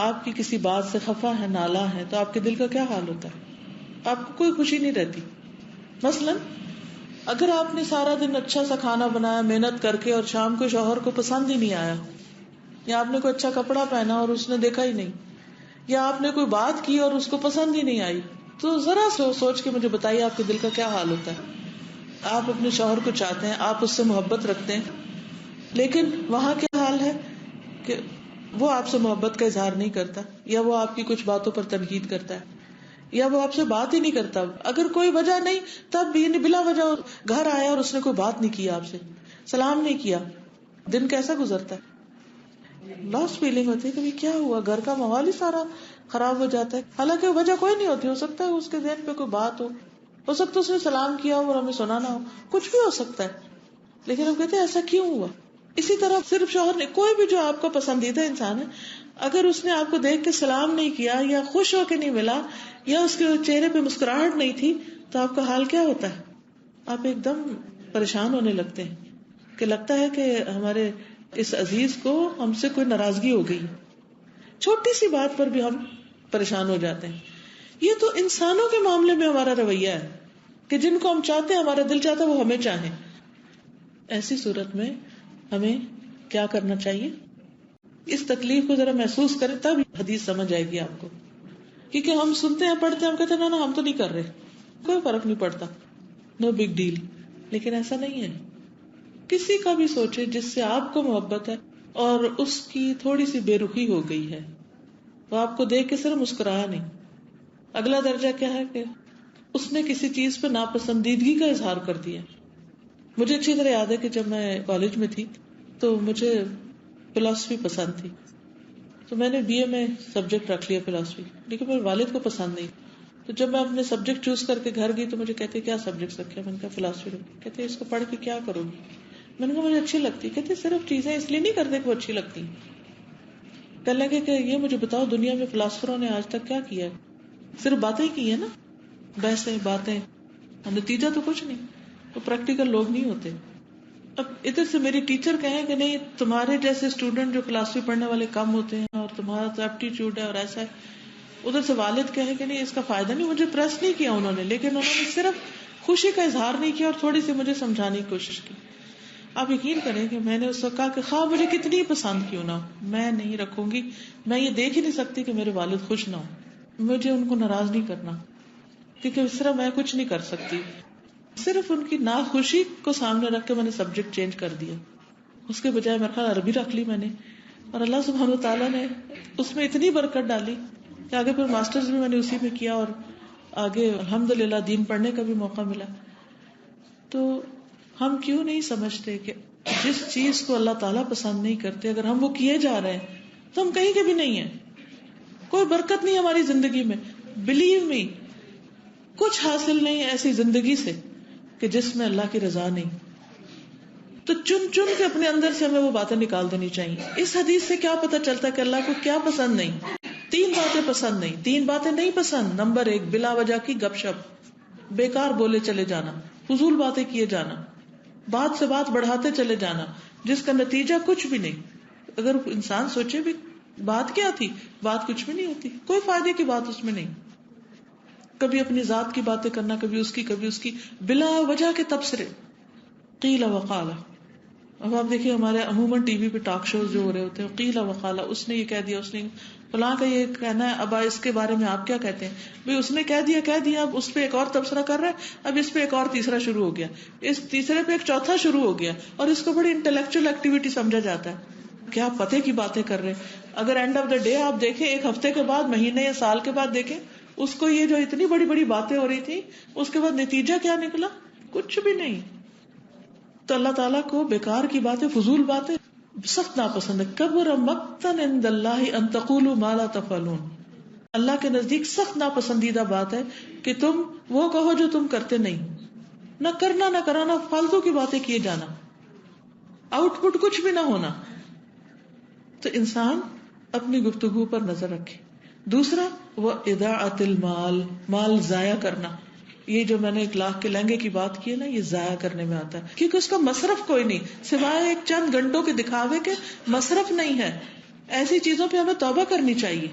آپ کی کسی بات سے خفا ہے، نالا ہے، تو آپ کے دل کا کیا حال ہوتا ہے؟ آپ کو کوئی خوشی نہیں رہتی. مثلا اگر آپ نے سارا دن اچھا سا کھانا بنایا محنت کر کے اور شام کو شوہر کو پسند ہی نہیں آیا، یا آپ نے کوئی اچھا کپڑا پہنا اور اس نے دیکھا ہی نہیں، یا آپ نے کوئی بات کی اور اس کو پسند ہی نہیں آئی، تو ذرا سوچ کے مجھے بتائیے آپ کے دل کا کیا حال ہوتا ہے. آپ اپنے شوہر کو چاہتے ہیں، آپ اس سے محبت رکھتے ہیں، لیکن وہاں کیا حال ہے کہ وہ آپ سے محبت کا اظہار نہیں کرتا، یا وہ آپ کی کچھ باتوں پر تنقید کرتا ہے، یا وہ آپ سے بات ہی نہیں کرتا. اگر کوئی وجہ نہیں تب بھی بلا وجہ گھر آیا اور اس نے کوئی بات نہیں کی، آپ سے سلام نہیں کیا، دن کیسا گزرتا ہے؟ لاس فیلنگ ہوتی ہے کہ کیا ہوا، گھر کا ماحول ہی سارا خراب ہو جاتا ہے. حالانکہ وجہ کوئی نہیں ہوتی، ہو سکتا ہے اس کے ذہن پہ کوئی بات ہو سکتا ہے اس نے سلام کیا ہو اور ہمیں سنا نہ ہو، کچھ بھی ہو سکتا ہے. لیکن ہم کہتے ہیں ایسا کیوں ہوا. اسی طرح صرف شوہر نے، کوئی بھی جو آپ کا پسندیدہ انسان ہے، اگر اس نے آپ کو دیکھ کے سلام نہیں کیا یا خوش ہو کے نہیں ملا یا اس کے چہرے پہ مسکراہٹ نہیں تھی، تو آپ کا حال کیا ہوتا ہے؟ آپ ایک دم پریشان ہونے لگتے ہیں کہ لگتا ہے کہ ہمارے اس عزیز کو ہم سے کوئی ناراضگی ہو گئی. چھوٹی سی بات پر بھی ہم پریشان ہو جاتے ہیں. یہ تو انسانوں کے معاملے میں ہمارا رویہ ہے کہ جن کو ہم چاہتے ہیں، ہمارا دل چاہتا ہے وہ ہمیں چاہیں. ایسی صورت میں ہمیں کیا کرنا چاہیے؟ اس تکلیف کو ذرا محسوس کریں تب حدیث سمجھ آئے گی آپ کو. کیونکہ ہم سنتے ہیں، پڑھتے ہیں، ہم کہتے ہیں نا ہم تو نہیں کر رہے، کوئی فرق نہیں پڑتا، نو بگ ڈیل. لیکن ایسا نہیں ہے. کسی کا بھی سوچے جس سے آپ کو محبت ہے اور اس کی تھوڑی سی بے رخی ہو گئی ہے، وہ آپ کو دیکھ کے صرف مسکرایا نہیں. اگلا درجہ کیا ہے کہ اس نے کسی چیز پہ ناپسندیدگی کا اظہار کر دیا. مجھے اچھی طرح یاد ہے کہ جب میں کالج میں تھی تو مجھے فلاسفی پسند تھی، تو میں نے بی اے میں سبجیکٹ رکھ لیا فلاسفی، لیکن میرے والد کو پسند نہیں. تو جب میں اپنے سبجیکٹ چوز کر کے گھر گئی تو مجھے کہتے کیا سبجیکٹ رکھے؟ میں نے کہا فلاسفی رکھی. کہتے اس کو پڑھ کے کیا کرو گی؟ میں نے کہا مجھے اچھی لگتی. کہتے صرف چیزیں اس لیے نہیں کرتے کہ وہ اچھی لگتی. کہنے لگے کہ یہ مجھے بتاؤ دنیا میں فلاسفروں نے آج تک کیا کیا ہے؟ صرف باتیں کی ہیں نا، بحثیں، باتیں، نتیجہ تو کچھ نہیں. تو پریکٹیکل لوگ نہیں ہوتے. اب ادھر سے میری ٹیچر کہیں کہ نہیں تمہارے جیسے اسٹوڈنٹ جو فلاسفی پڑھنے والے کم ہوتے ہیں اور تمہارا تو ایپٹیچیوڈ ہے اور ایسا ہے. ادھر سے والد کہیں کہ نہیں اس کا فائدہ نہیں. مجھے پریس نہیں کیا انہوں نے، لیکن انہوں نے صرف خوشی کا اظہار نہیں کیا اور تھوڑی سی مجھے سمجھانے کی کوشش کی. آپ یقین کریں کہ میں نے اس وقت کہا کہ خواہ مجھے کتنی پسند کیوں نہ ہو، میں نہیں رکھوں گی. میں یہ دیکھ ہی نہیں سکتی کہ میرے والد خوش نہ ہو. مجھے ان کو ناراض نہیں کرنا، کیونکہ اس طرح میں کچھ نہیں کر سکتی. صرف ان کی ناخوشی کو سامنے رکھ کے میں نے سبجیکٹ چینج کر دیا. اس کے بجائے میرا خیال عربی رکھ لی میں نے، اور اللہ سبحانہ و تعالیٰ نے اس میں اتنی برکت ڈالی کہ آگے پھر ماسٹرز بھی میں نے اسی میں کیا اور آگے الحمدللہ دین پڑھنے کا بھی موقع ملا. تو ہم کیوں نہیں سمجھتے کہ جس چیز کو اللہ تعالیٰ پسند نہیں کرتے اگر ہم وہ کیے جا رہے ہیں تو ہم کہیں کے بھی نہیں ہیں. کوئی برکت نہیں ہماری زندگی میں. بلیو می، کچھ حاصل نہیں ہے ایسی زندگی سے کہ جس میں اللہ کی رضا نہیں. تو چن چن کے اپنے اندر سے ہمیں وہ باتیں نکال دینی چاہیے. اس حدیث سے کیا پتہ چلتا ہے کہ اللہ کو کیا پسند نہیں؟ 3 باتیں پسند نہیں. 3 باتیں نہیں پسند. نمبر 1 بلا وجہ کی گپ شپ، بیکار بولے چلے جانا، فضول باتیں کیے جانا، بات سے بات بڑھاتے چلے جانا جس کا نتیجہ کچھ بھی نہیں. اگر انسان سوچے بھی بات کیا تھی؟ بات کچھ بھی نہیں ہوتی، کوئی فائدے کی بات اس میں نہیں. کبھی اپنی ذات کی باتیں کرنا، کبھی اس کی بلا وجہ کے تبصرے، قیل وقال. اب آپ دیکھیے ہمارے عموماً ٹی وی پہ ٹاک شوز جو ہو رہے ہوتے ہیں، قیل وقال، اس نے یہ کہہ دیا، اس نے فلاں کا یہ کہنا ہے، اب اس کے بارے میں آپ کیا کہتے ہیں؟ بھئی اس نے کہہ دیا، اب اس پہ ایک اور تبصرہ کر رہا ہے، اب اس پہ ایک اور تیسرا شروع ہو گیا، اس تیسرے پہ ایک چوتھا شروع ہو گیا، اور اس کو بڑی انٹلیکچوئل ایکٹیویٹی سمجھا جاتا ہے. کیا پتے کی باتیں کر رہے ہیں. اگر اینڈ آف دا ڈے آپ دیکھیں، ایک ہفتے کے بعد، مہینے یا سال کے بعد دیکھیں، اس کو یہ جو اتنی بڑی بڑی باتیں ہو رہی تھی، اس کے بعد نتیجہ کیا نکلا؟ کچھ بھی نہیں. تو اللہ تعالیٰ کو بیکار کی باتیں، فضول باتیں سخت ناپسند ہے. کبر مقتا عند اللہ ان تقولوا ما لا تفعلون. اللہ کے نزدیک سخت ناپسندیدہ بات ہے کہ تم وہ کہو جو تم کرتے نہیں. نہ کرنا نہ کرانا، فالتو کی باتیں کیے جانا، آؤٹ پٹ کچھ بھی نہ ہونا. تو انسان اپنی گفتگو پر نظر رکھے. دوسرا، وہ اضاعت المال، مال ضائع کرنا. یہ جو میں نے 1,00,000 کے لہنگے کی بات کی ہے نا، یہ ضائع کرنے میں آتا ہے، کیونکہ اس کا مصرف کوئی نہیں سوائے ایک چند گھنٹوں کے دکھاوے کے، مصرف نہیں ہے. ایسی چیزوں پہ ہمیں توبہ کرنی چاہیے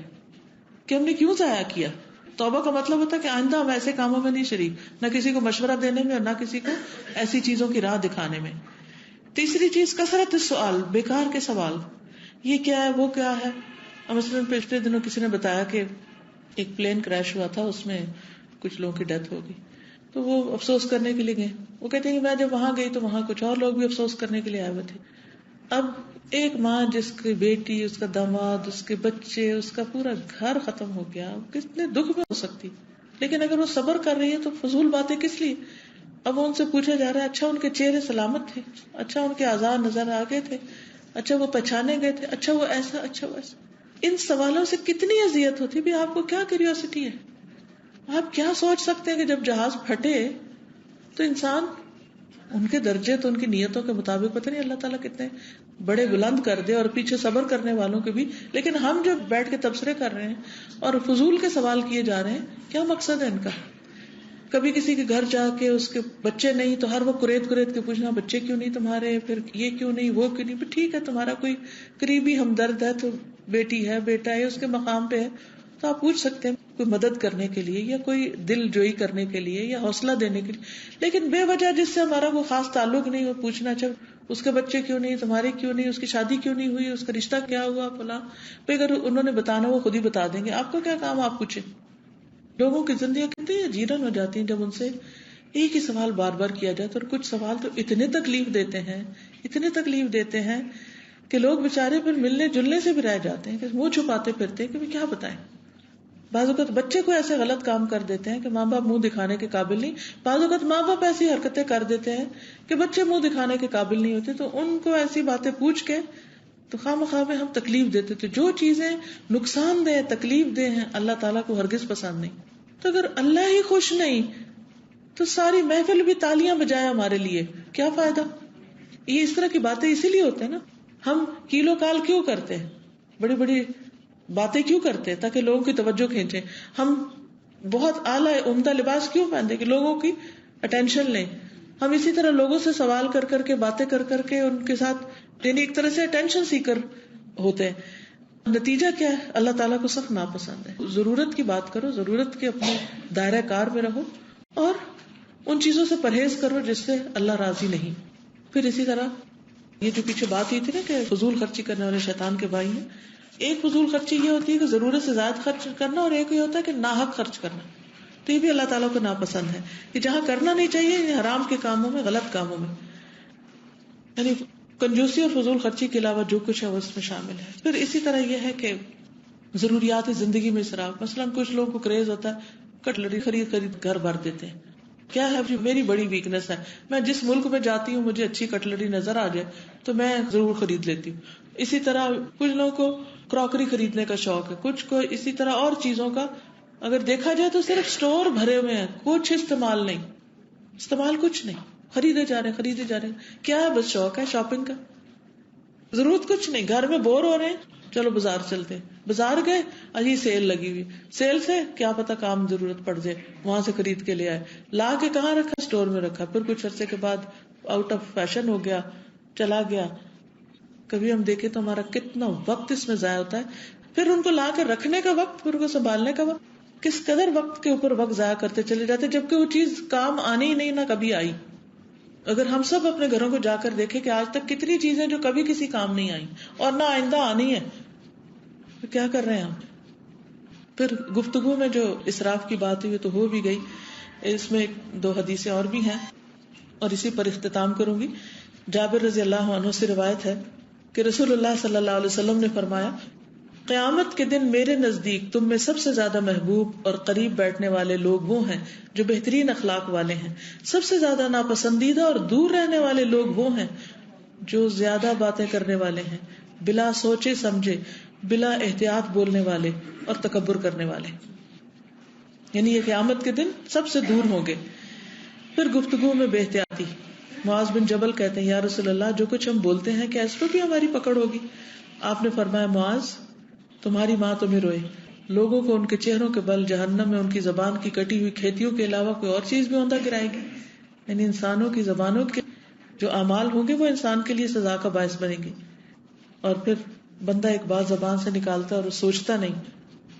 کہ ہم نے کیوں ضائع کیا. توبہ کا مطلب ہوتا ہے کہ آئندہ ہم ایسے کاموں میں نہیں شریک، نہ کسی کو مشورہ دینے میں اور نہ کسی کو ایسی چیزوں کی راہ دکھانے میں. تیسری چیز، کثرت السؤال، بیکار کے سوال. یہ کیا ہے، وہ کیا ہے. مثلاً پچھلے دنوں کسی نے بتایا کہ ایک پلین کریش ہوا تھا، اس میں کچھ لوگوں کی ڈیتھ ہو گئی. تو وہ افسوس کرنے کے لیے گئے. وہ کہتے ہیں کہ میں جب وہاں گئی تو وہاں کچھ اور لوگ بھی افسوس کرنے کے لیے آئے ہوئے تھے. اب ایک ماں جس کی بیٹی، اس کا داماد، اس کے بچے، اس کا پورا گھر ختم ہو گیا، کتنے دکھ میں ہو سکتی. لیکن اگر وہ صبر کر رہی ہے تو فضول باتیں کس لیے. اب ان سے پوچھا جا رہا ہے، اچھا ان کے چہرے سلامت تھے، اچھا ان کے اعضاء نظر آ گئے تھے، اچھا وہ پہچانے گئے تھے، اچھا وہ ایسا، اچھا وہ ایسا. ان سوالوں سے کتنی اذیت ہوتی. بھی آپ کو کیا کیوریوسٹی ہے؟ آپ کیا سوچ سکتے ہیں کہ جب جہاز پھٹے تو انسان، ان کے درجے تو ان کی نیتوں کے مطابق، پتہ نہیں اللہ تعالیٰ کتنے بڑے بلند کر دے، اور پیچھے صبر کرنے والوں کے بھی. لیکن ہم جب بیٹھ کے تبصرے کر رہے ہیں اور فضول کے سوال کیے جا رہے ہیں، کیا مقصد ہے ان کا؟ کبھی کسی کے گھر جا کے اس کے بچے نہیں تو ہر وہ قریت کے پوچھنا، بچے کیوں نہیں تمہارے، پھر یہ کیوں نہیں، وہ کیوں نہیں. ٹھیک ہے، تمہارا کوئی قریبی ہمدرد ہے تو بیٹی ہے، بیٹا ہے، اس کے مقام پہ ہے تو آپ پوچھ سکتے ہیں، کوئی مدد کرنے کے لیے یا کوئی دل جوئی کرنے کے لیے یا حوصلہ دینے کے لیے. لیکن بے وجہ جس سے ہمارا کوئی خاص تعلق نہیں، وہ پوچھنا، چاہے اس کے بچے کیوں نہیں، تمہارے کیوں نہیں، اس کی شادی کیوں نہیں ہوئی، اس کا رشتہ کیا ہوا فلاں. اگر انہوں نے بتانا، وہ خود ہی بتا دیں گے. آپ کو کیا کام آپ پوچھیں. لوگوں کی زندگیاں کتنی جیرن ہو جاتی ہیں جب ان سے ایک ہی سوال بار بار کیا جائے. اور کچھ سوال تو اتنے تکلیف دیتے ہیں کہ لوگ بےچارے پھر ملنے جلنے سے بھی رہ جاتے ہیں، کہ منہ چھپاتے پھرتے کہ کیا بتائیں. بعض اوقات بچے کو ایسے غلط کام کر دیتے ہیں کہ ماں باپ منہ دکھانے کے قابل نہیں. بعض اوقات ماں باپ ایسی حرکتیں کر دیتے ہیں کہ بچے منہ دکھانے کے قابل نہیں ہوتے. تو ان کو ایسی باتیں پوچھ کے تو خواہ میں ہم تکلیف دیتے تھے. جو چیزیں نقصان دہ، تکلیف دہ ہیں، اللہ تعالیٰ کو ہرگز پسند نہیں. تو اگر اللہ ہی خوش نہیں تو ساری محفل بھی تالیاں بجائے ہمارے لیے کیا فائدہ. یہ اس طرح کی باتیں اسی لیے ہوتے ہیں نا. ہم کیلو کال کیوں کرتے ہیں، بڑی بڑی باتیں کیوں کرتے ہیں؟ تاکہ لوگوں کی توجہ کھینچیں. ہم بہت اعلیٰ عمدہ لباس کیوں پہنتے کہ لوگوں کی اٹینشن لیں. ہم اسی طرح لوگوں سے سوال کر کر کے، باتیں کر کر کے ان کے ساتھ، یعنی ایک طرح سے اٹینشن سیکر ہوتے ہیں. نتیجہ کیا ہے؟ اللہ تعالیٰ کو سخت ناپسند ہے. ضرورت کی بات کرو، ضرورت کے اپنے دائرہ کار میں رہو، اور ان چیزوں سے پرہیز کرو جس سے اللہ راضی نہیں. پھر اسی طرح یہ جو پیچھے بات ہوئی تھی نا کہ فضول خرچی کرنے والے شیطان کے بھائی ہیں. ایک فضول خرچی یہ ہوتی ہے کہ ضرورت سے زائد خرچ کرنا، اور ایک یہ ہوتا ہے کہ ناحق خرچ کرنا. تو یہ بھی اللہ تعالیٰ کو ناپسند ہے کہ جہاں کرنا نہیں چاہیے، حرام کے کاموں میں، غلط کاموں میں. یعنی کنجوسی اور فضول خرچی کے علاوہ جو کچھ ہے وہ اس میں شامل ہے. پھر اسی طرح یہ ہے کہ ضروریات زندگی میں اسراف. مثلاً کچھ لوگوں کو کریز ہوتا ہے کٹلری خرید گھر بھر دیتے ہیں. کیا ہے، میری بڑی ویکنیس ہے، میں جس ملک میں جاتی ہوں مجھے اچھی کٹلری نظر آ جائے تو میں ضرور خرید لیتی ہوں. اسی طرح کچھ لوگوں کو کراکری خریدنے کا شوق ہے، کچھ کو اسی طرح اور چیزوں کا. اگر دیکھا جائے تو صرف سٹور بھرے ہوئے ہیں، کچھ استعمال کچھ نہیں، خریدے جا رہے ہیں. کیا ہے؟ بس شوق ہے شاپنگ کا، ضرورت کچھ نہیں. گھر میں بور ہو رہے ہیں، چلو بازار چلتے ہیں. بازار گئے، اجی سیل لگی ہوئی، سیل سے کیا پتا کام ضرورت پڑ جائے، وہاں سے خرید کے لے آئے. لا کے کہاں رکھا؟ سٹور میں رکھا. پھر کچھ عرصے کے بعد آؤٹ آف فیشن ہو گیا، چلا گیا. کبھی ہم دیکھیں تو ہمارا کتنا وقت اس میں ضائع ہوتا ہے. پھر ان کو لا کر رکھنے کا وقت, پھر ان کو سنبھالنے کا وقت, کس قدر وقت کے اوپر وقت ضائع کرتے چلے جاتے, جبکہ وہ چیز کام آنی ہی نہیں, نہ کبھی آئی. اگر ہم سب اپنے گھروں کو جا کر دیکھیں کہ آج تک کتنی چیزیں جو کبھی کسی کام نہیں آئی اور نہ آئندہ آنی ہے, تو کیا کر رہے ہیں ہم. پھر گفتگو میں جو اسراف کی بات ہوئی تو ہو بھی گئی, اس میں 2 حدیثیں اور بھی ہیں اور اسی پر اختتام کروں گی. جابر رضی اللہ عنہ سے روایت ہے کہ رسول اللہ صلی اللہ علیہ وسلم نے فرمایا, قیامت کے دن میرے نزدیک تم میں سب سے زیادہ محبوب اور قریب بیٹھنے والے لوگ وہ ہیں جو بہترین اخلاق والے ہیں. سب سے زیادہ ناپسندیدہ اور دور رہنے والے لوگ وہ ہیں جو زیادہ باتیں کرنے والے ہیں, بلا سوچے سمجھے, بلا احتیاط بولنے والے اور تکبر کرنے والے. یعنی یہ قیامت کے دن سب سے دور ہوں گے. پھر گفتگو میں بے احتیاطی. معاذ بن جبل کہتے ہیں, یا رسول اللہ, جو کچھ ہم بولتے ہیں کیا اس پہ بھی ہماری پکڑ ہوگی؟ آپ نے فرمایا, معاذ, تمہاری ماں تمہیں روئے, لوگوں کو ان کے چہروں کے بل جہنم میں ان کی زبان کی کٹی ہوئی کھیتیوں کے علاوہ کوئی اور چیز بھی اوندھا گرائے گی. یعنی انسانوں کی زبانوں کے جو اعمال ہوں گے وہ انسان کے لیے سزا کا باعث بنیں گے. اور پھر بندہ ایک بات زبان سے نکالتا ہے اور وہ سوچتا نہیں,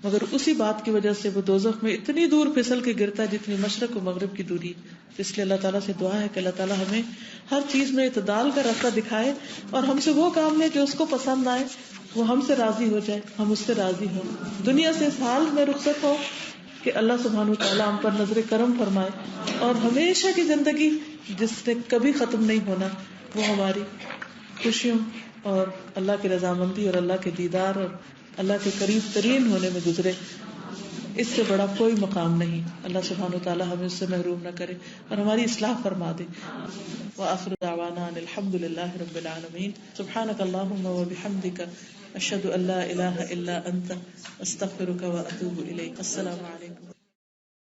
مگر اسی بات کی وجہ سے وہ دوزخ میں اتنی دور پھسل کے گرتا ہے جتنی مشرق و مغرب کی دوری. اس لیے اللہ تعالیٰ سے دعا ہے کہ اللہ تعالیٰ ہمیں ہر چیز میں اعتدال کا راستہ دکھائے اور ہم سے وہ کام لے جو اس کو پسند آئے, وہ ہم سے راضی ہو جائے, ہم اس سے راضی ہوں, دنیا سے اس حال میں رخصت ہو کہ اللہ سبحانہ و تعالیٰ ہم پر نظر کرم فرمائے اور ہمیشہ کی زندگی جس نے کبھی ختم نہیں ہونا وہ ہماری خوشیوں اور اللہ کی رضامندی اور اللہ کے دیدار اور اللہ کے قریب ترین ہونے میں گزرے. اس سے بڑا کوئی مقام نہیں. اللہ سبحانہ و تعالیٰ ہمیں اس سے محروم نہ کرے اور ہماری اصلاح فرما دے. وآخر دعوانا ان الحمد للہ رب العالمین. سبحانک اللہم وبحمدک, اشہد ان لا الہ الا انت, استغفرک واتوب الیک. السلام علیکم.